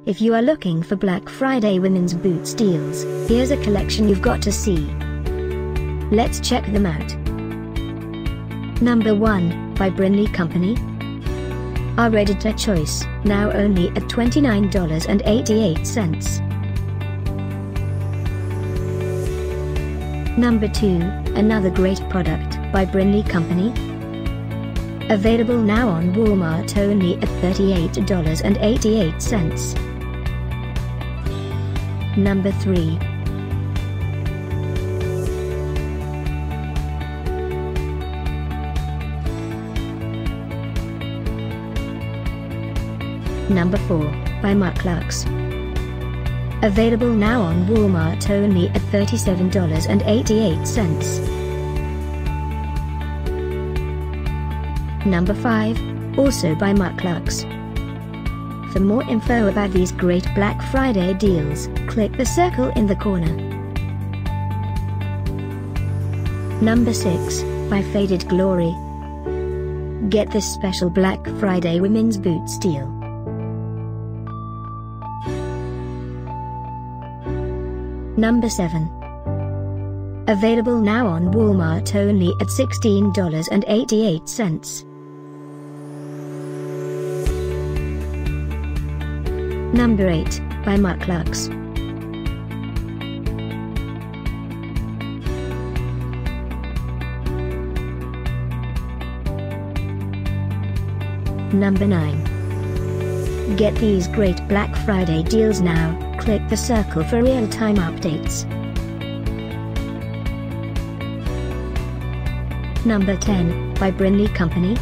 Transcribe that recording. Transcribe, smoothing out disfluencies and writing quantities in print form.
If you are looking for Black Friday women's boots deals, here's a collection you've got to see. Let's check them out. Number 1, by Brinley Company. Our editor choice, now only at $29.88. Number 2, another great product, by Brinley Company. Available now on Walmart only at $38.88. Number 3. Number 4, by Lux. Available now on Walmart only at $37.88. Number 5, also by Lux. For more info about these great Black Friday deals, click the circle in the corner. Number 6, by Faded Glory. Get this special Black Friday women's boots deal. Number 7. Available now on Walmart only at $16.88. Number 8, by Lux. Number 9. Get these great Black Friday deals now, click the circle for real-time updates. Number 10, by Brinley Company.